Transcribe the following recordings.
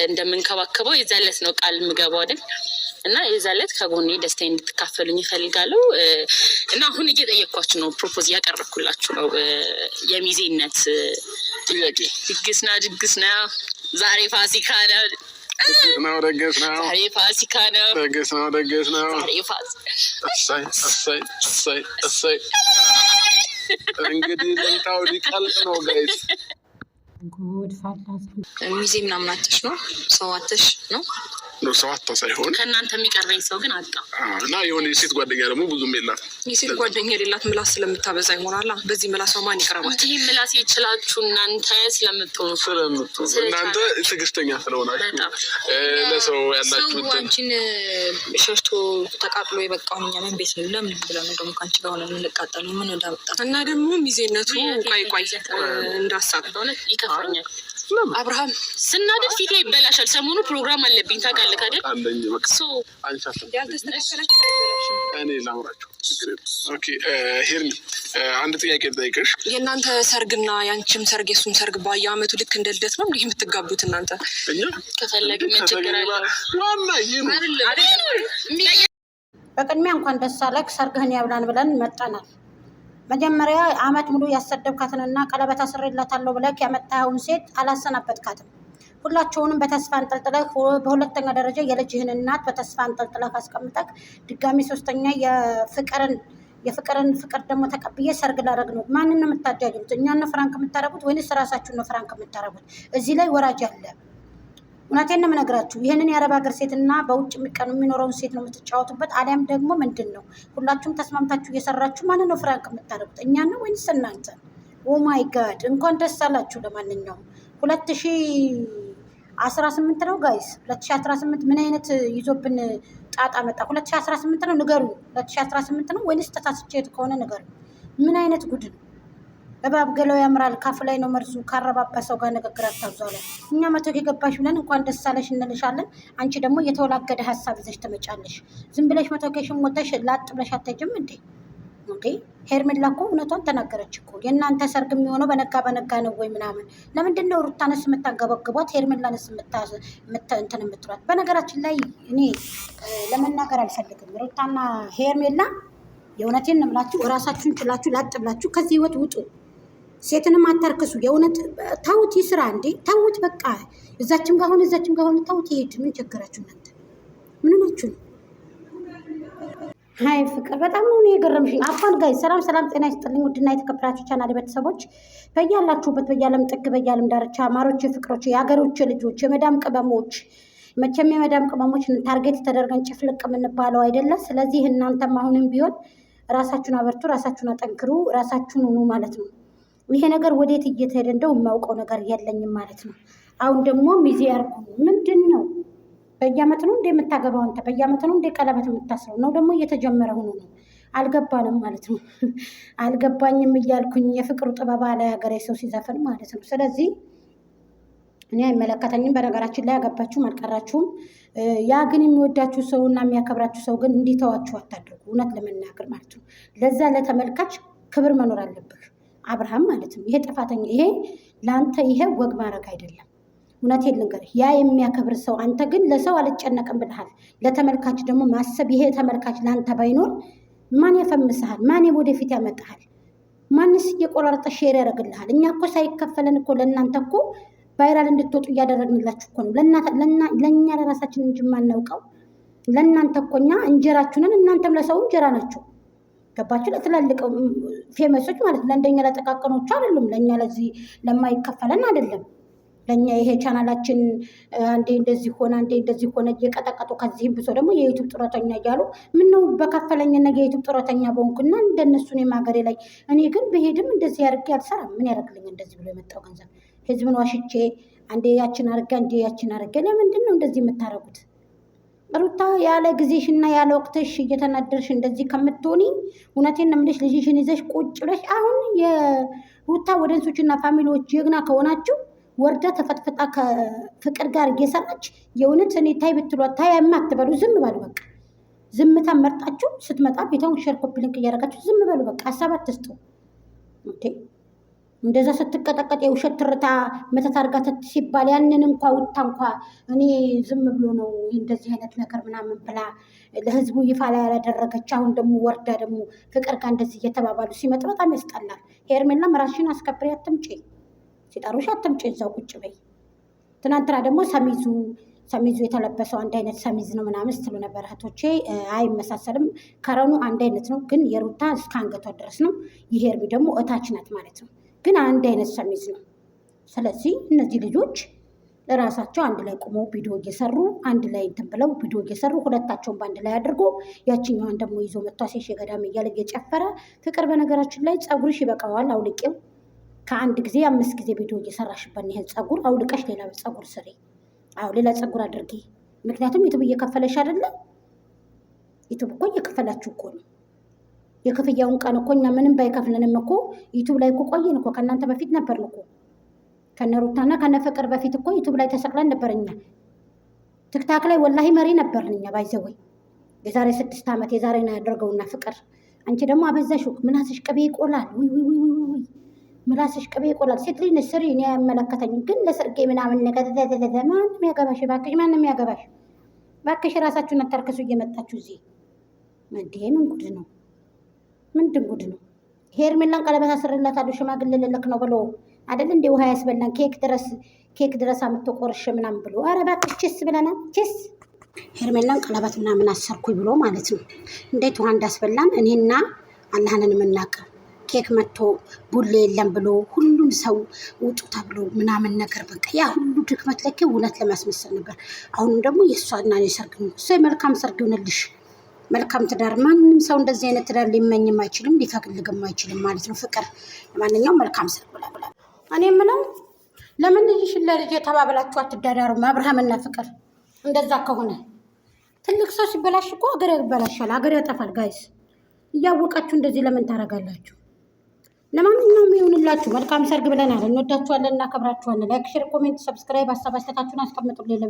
እንደምንከባከበው የዛለት ነው ቃል ምገባው አይደል እና የዛለት ከጎኔ ደስታዬ እንድትካፈሉኝ ይፈልጋሉ እና አሁን እየጠየቅኳችሁ ነው ፕሮፖዝ ያቀርብኩላችሁ ነው የሚዜነት ጥያቄ ድግስ ነው ዛሬ ፋሲካ ነው ደግስ ነው ዛሬ ፋሲካ ነው ደግስ ነው ዛሬ እሰይ እንግዲህ ለምታው ሊቀልጥ ነው ጋይስ ጉድ ፋላስ ሚዜ ምናምን አትሽ ነው ሰው አትሽ ነው ሰው አታ ሳይሆን ከእናንተ የሚቀርበኝ ሰው ግን አጣ እና የሆነ የሴት ጓደኛ ደግሞ ብዙም የላት የሴት ጓደኛ የሌላት ምላስ ስለምታበዛ ይሆናላ በዚህ ምላስ ማን ይቀርባል ይህ ምላስ ይችላችሁ እናንተ ስለምትሆኑ እናንተ ትዕግስተኛ ስለሆናችሁ ለሰው ያላችሁ አንቺን ሸሽቶ ተቃጥሎ የበቃውን እኛ ምን ቤት ነው ለምን ብለን ነው ደግሞ ካንቺ ጋር ሆነን የምንቃጠለው ምን እንዳመጣ እና ደግሞ ሚዜነቱ ቆይ እንዳሳብ ይከፋኛል አብርሃም ስናደድ ፊቴ ይበላሻል ሰሞኑ ፕሮግራም አለብኝ ታውቃለህ አይደል አለኝ በቃ ሶ ያልተስተካከለች እኔ ላውራችሁ ኦኬ ሄርሚ አንድ ጥያቄ ልጠይቅሽ የእናንተ ሰርግና ያንቺም ሰርግ የሱም ሰርግ በየአመቱ ልክ እንደ ልደት ነው እንዲህ የምትጋቡት እናንተ እኛ ከፈለግ ምን ችግር አለ በቅድሚያ እንኳን ደስ አለህ ሰርግህን ያብላን ብለን መጣናል መጀመሪያ አመት ሙሉ ያሰደብካትንና ቀለበት አስሬላታለሁ ብለህ ያመጣኸውን ሴት አላሰናበትካትም ሁላቸውንም በተስፋ አንጠልጥለህ በሁለተኛ ደረጃ የልጅህን እናት በተስፋ አንጠልጥለህ አስቀምጠህ ድጋሚ ሶስተኛ የፍቅርን ፍቅር ደግሞ ተቀብዬ ሰርግ ላደርግ ነው ማንን ነው የምታጃጅሉት እኛን ነው ፍራንክ የምታደርጉት ወይንስ ራሳችሁን ነው ፍራንክ የምታደርጉት እዚህ ላይ ወራጅ አለ እውነቴን ነው የምነግራችሁ ይህንን የአረብ ሀገር ሴትና በውጭ የሚኖረውን ሴት ነው የምትጫወቱበት አሊያም ደግሞ ምንድን ነው ሁላችሁም ተስማምታችሁ እየሰራችሁ ማንን ነው ፍራንክ የምታደርጉት እኛን ነው ወይንስ እናንተ ኦ ማይ ጋድ እንኳን ደስ አላችሁ ለማንኛውም 2018 ነው ጋይስ 2018 ምን አይነት ይዞብን ጣጣ መጣ 2018 ነው ንገሩ 2018 ነው ወይንስ ተሳስቼ ከሆነ ንገሩ ምን አይነት ጉድ ነው እባብ ገለው ያምራል ካፍ ላይ ነው መርዙ ካረባበሰው ጋር ንግግር አታብዛው እኛ መቶ የገባሽ ብለን እንኳን ደስ አለሽ እንልሻለን አንቺ ደግሞ የተወላገደ ሀሳብ ይዘሽ ትመጫለሽ ዝም ብለሽ መቶ ከሽም ሞተሽ ላጥ ብለሽ አትሄጂም እንዴ ሄርሜላ እኮ እውነቷን ተናገረች እኮ የእናንተ ሰርግ የሚሆነው በነጋ ነው ወይ ምናምን ለምንድን ነው ሩታንስ የምታገበግቧት ሄርሜላንስ እንትን የምትሏት በነገራችን ላይ እኔ ለመናገር አልፈልግም ሩታና ሄርሜላ የእውነቴን ነው የምላችሁ እራሳችሁን ችላችሁ ላጥ ብላችሁ ከዚህ ህይወት ውጡ ሴትንም አታርክሱ የእውነት ተውት ይስራ እንዴ ተውት በቃ እዛችም ጋር ሆነ ተውት ይሄድ ምን ቸገራችሁ እናንተ ምን ናችሁ ሃይ ፍቅር በጣም ነው የገረምሽኝ አፋን ጋይ ሰላም ጤና ይስጥልኝ ውድና የተከበራችሁ ቻናል ቤተሰቦች በያላችሁበት በያለም ጥግ በያለም ዳርቻ ማሮች ፍቅሮች የሀገሮች ልጆች የመዳም ቅመሞች መቼም የመዳም ቅመሞች ታርጌት ተደርገን ጭፍልቅ የምንባለው አይደለ ስለዚህ እናንተም አሁንም ቢሆን ራሳችሁን አበርቱ ራሳችሁን አጠንክሩ ራሳችሁን ሁኑ ማለት ነው ይሄ ነገር ወዴት እየተሄደ እንደው የማውቀው ነገር የለኝም ማለት ነው አሁን ደግሞ ሚዜ ያርኩ ምንድነው በየአመት ነው እንደምታገባው አንተ በየአመት ነው ቀለበት የምታስረው ነው ደግሞ እየተጀመረ ሆኖ ነው አልገባንም ማለት ነው አልገባኝም እያልኩኝ የፍቅሩ ጥበብ አለ ሀገሬ ሰው ሲዘፈን ማለት ነው ስለዚህ እኔ አይመለከተኝም በነገራችን ላይ ያገባችሁም አልቀራችሁም ያ ግን የሚወዳችሁ ሰውና የሚያከብራችሁ ሰው ግን እንዲተዋችሁ አታድርጉ እውነት ለመናገር ማለት ነው ለዛ ለተመልካች ክብር መኖር አለብህ አብርሃም ማለት ነው ይሄ ጥፋተኛ ይሄ ላንተ ይሄ ወግ ማድረግ አይደለም እውነቴን ልንገርህ ያ የሚያከብር ሰው አንተ ግን ለሰው አልጨነቅም ብለሃል ለተመልካች ደግሞ ማሰብ ይሄ ተመልካች ላንተ ባይኖር ማን ያፈምስሃል ማን ወደፊት ያመጣሃል ማንስ እየቆራረጠ ሼር ያደርግልሃል እኛ እኮ ሳይከፈለን እኮ ለእናንተ እኮ ቫይራል እንድትወጡ እያደረግንላችሁ እኮ ነው ለእኛ ለራሳችን እንጂ የማናውቀው ለእናንተ እኮ እኛ እንጀራችሁንን እናንተም ለሰው እንጀራ ናቸው ገባችሁ ለትላልቅ ፌመሶች ማለት ለእንደኛ ለጠቃቀኖቹ አይደሉም ለእኛ ለዚህ ለማይከፈለን አይደለም ለኛ ይሄ ቻናላችን አንዴ እንደዚህ ሆነ እየቀጠቀጡ ከዚህም ብሶ ደግሞ የዩቲዩብ ጥሮተኛ እያሉ ምን ነው በከፈለኝና የዩቲዩብ ጥሮተኛ በሆንኩና እንደነሱ ነው ማገሬ ላይ እኔ ግን በሄድም እንደዚህ ያርግ ያልሰራ ምን ያደርግልኝ እንደዚህ ብሎ የመጣው ገንዘብ ህዝብን ዋሽቼ አንዴ ያችን አርጋ ለምንድን ነው እንደዚህ የምታረጉት ሩታ ያለ ጊዜሽና ያለ ወቅትሽ እየተናደርሽ እንደዚህ ከምትሆኒ እውነቴን ነው የምልሽ ልጅሽን ይዘሽ ቁጭ ብለሽ አሁን የሩታ ወደንሶችና ፋሚሊዎች ጀግና ከሆናችሁ ወርዳ ተፈጥፈጣ ከፍቅር ጋር እየሰራች የእውነት እኔ ታይ ብትሏት ታይ አትበሉ ዝም በሉ በቃ ዝምታ መርጣችሁ ስትመጣ ቤታውን ሼር ኮፒ ሊንክ እያደረጋችሁ ዝም በሉ በቃ ሀሳብ አትስጡ እንዴ እንደዛ ስትቀጠቀጥ የውሸት ትርታ መተት አድርጋ ሲባል ያንን እንኳ ውታ እንኳ እኔ ዝም ብሎ ነው እንደዚህ አይነት ነገር ምናምን ብላ ለህዝቡ ይፋ ላይ ያላደረገች። አሁን ደግሞ ወርዳ ደግሞ ፍቅር ጋር እንደዚህ እየተባባሉ ሲመጣ በጣም ያስጠላል። ሄርሜላም ራስሽን አስከብሪ፣ አትምጪ፣ ሲጠሩሽ አትምጪ፣ እዛው ቁጭ በይ። ትናንትና ደግሞ ሰሚዙ የተለበሰው አንድ አይነት ሰሚዝ ነው ምናምን ስትሉ ነበር እህቶቼ። አይመሳሰልም፣ ከረኑ አንድ አይነት ነው፣ ግን የሩታ እስከ አንገቷ ድረስ ነው፣ የሄርሚ ደግሞ እታች ናት ማለት ነው። ግን አንድ አይነት ሰሚዝ ነው። ስለዚህ እነዚህ ልጆች ለራሳቸው አንድ ላይ ቆመው ቪዲዮ እየሰሩ አንድ ላይ እንትን ብለው ቪዲዮ እየሰሩ ሁለታቸውን በአንድ ላይ አድርጎ ያችኛዋን ደግሞ ይዞ መቷ ሴሽ ገዳም እያለ እየጨፈረ ፍቅር። በነገራችን ላይ ፀጉርሽ ይበቃዋል፣ አውልቄው። ከአንድ ጊዜ 5 ጊዜ ቪዲዮ እየሰራሽበት ይሄን ፀጉር አውልቀሽ ሌላ ፀጉር ስሪ። አዎ ሌላ ፀጉር አድርጊ። ምክንያቱም ዩቱብ እየከፈለሽ አይደለ? ዩቱብ እኮ እየከፈላችሁ እኮ ነው። የክፍያውን ቀን እኮ እኛ ምንም ባይከፍልንም እኮ ዩቱብ ላይ እኮ ቆየን እኮ። ከእናንተ በፊት ነበርን እኮ ከነሩታና ከነፍቅር በፊት እኮ ዩቱብ ላይ ተሰቅለን ነበር እኛ። ትክታክ ላይ ወላሂ መሪ ነበርን እኛ። ባይዘወይ የዛሬ 6 ዓመት የዛሬ ነው ያደርገውና ፍቅር። አንቺ ደግሞ አበዛሽው። ምላስሽ ቅቤ ይቆላል። ውይ ምላስሽ ቅቤ ይቆላል። ሴት ልጅ ነሽ፣ ስሪ። እኔ አይመለከተኝም። ግን ለሰርጌ ምናምን ነገር ማንም ያገባሽ? እባክሽ ማንም ያገባሽ? እባክሽ ራሳችሁን አታርክሱ እየመጣችሁ እዚህ። እንዴ ምን ጉድ ነው? ምንድን ጉድ ነው? ሄርሜላን ቀለበት አስርላታለሁ ሽማግሌ ልልክ ነው ብሎ አይደል እንዴ ውሃ ያስበላን ኬክ ድረስ አምጥቶ ቆርሽ ምናምን ብሎ። ኧረ እባክሽ ችስ ብለናል። ችስ ሄርሜላን ቀለበት ምናምን አሰርኩኝ ብሎ ማለት ነው። እንዴት ውሃ እንዳስበላን እኔና አላህንን የምናውቀው። ኬክ መጥቶ ቡሌ የለም ብሎ ሁሉም ሰው ውጡ ተብሎ ምናምን ነገር በቃ ያ ሁሉ ድክመት ለኬ እውነት ለማስመሰል ነበር። አሁንም ደግሞ የእሷና የሰርግ ነው። እሷ መልካም ሰርግ ይሆንልሽ፣ መልካም ትዳር። ማንም ሰው እንደዚህ አይነት ትዳር ሊመኝም አይችልም ሊፈቅልግም አይችልም ማለት ነው። ፍቅር ለማንኛውም መልካም ሰርግ ብላ እኔ የምለው ለምን ልጅሽን ለልጅ ተባብላችሁ አትዳዳሩ? አብርሃምና ፍቅር እንደዛ ከሆነ ትልቅ ሰው ሲበላሽ እኮ ሀገር ያበላሻል፣ ሀገር ያጠፋል። ጋይስ እያወቃችሁ እንደዚህ ለምን ታደርጋላችሁ? ለማንኛውም ይሁንላችሁ። መልካም ሰርግ ብለናል። እንወዳችኋለን፣ እናከብራችኋለን። ላይክ፣ ሼር፣ ኮሜንት፣ ሰብስክራይብ ሀሳብ አስተያየታችሁን አስቀምጡልኝ።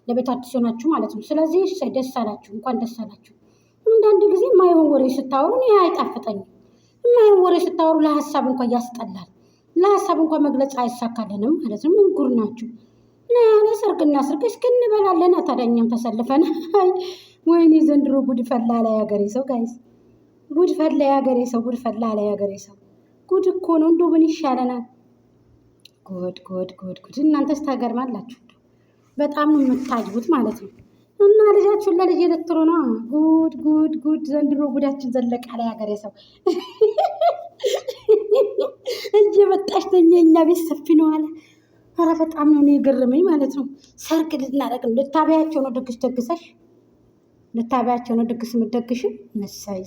ለቤቱ አዲስ ሆናችሁ ማለት ነው። ስለዚህ ደስ አላችሁ፣ እንኳን ደስ አላችሁ። አንዳንድ ጊዜ የማይሆን ወሬ ስታወሩ እኔ አይጣፍጠኝም። የማይሆን ወሬ ስታወሩ ለሀሳብ እንኳን ያስጠላል። ለሀሳብ እንኳን መግለጽ አይሳካልንም ማለት ነው። ምን ጉር ናችሁ? ሰርግና ሰርግ እስኪ እንበላለን። ታዲያኛም ተሰልፈን ወይኔ ዘንድሮ ጉድ ፈላ ላይ ሀገሬ ሰው ጋይስ፣ ጉድ ፈላ ሀገሬ ሰው፣ ጉድ ፈላ ላይ ሀገሬ ሰው። ጉድ እኮ ነው። እንደው ምን ይሻለናል? ጉድ። እናንተስ ታገርማላችሁ። በጣም ነው የምታጅቡት ማለት ነው። እና ልጃችሁን ለልጅ ልትሩ ነው። ጉድ። ዘንድሮ ጉዳችን ዘለቃ ላይ ሀገሬ ሰው እየመጣሽ ተኛ። እኛ ቤት ሰፊ ነው አለ። ኧረ በጣም ነው የገረመኝ ማለት ነው። ሰርግ ልናደርግ ልታበያቸው ነው ድግስ ደግሰሽ ልታበያቸው ነው ድግስ የምትደግሽው። መሳይ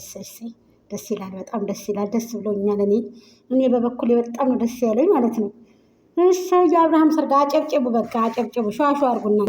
ደስ ይላል፣ በጣም ደስ ይላል። ደስ ብሎኛል። እኔ በበኩሌ በጣም ነው ደስ ያለኝ ማለት ነው። እሺ የአብርሃም ሰርግ አጨብጭቡ፣ በቃ አጨብጭቡ፣ ሸዋሸዋ አድርጉና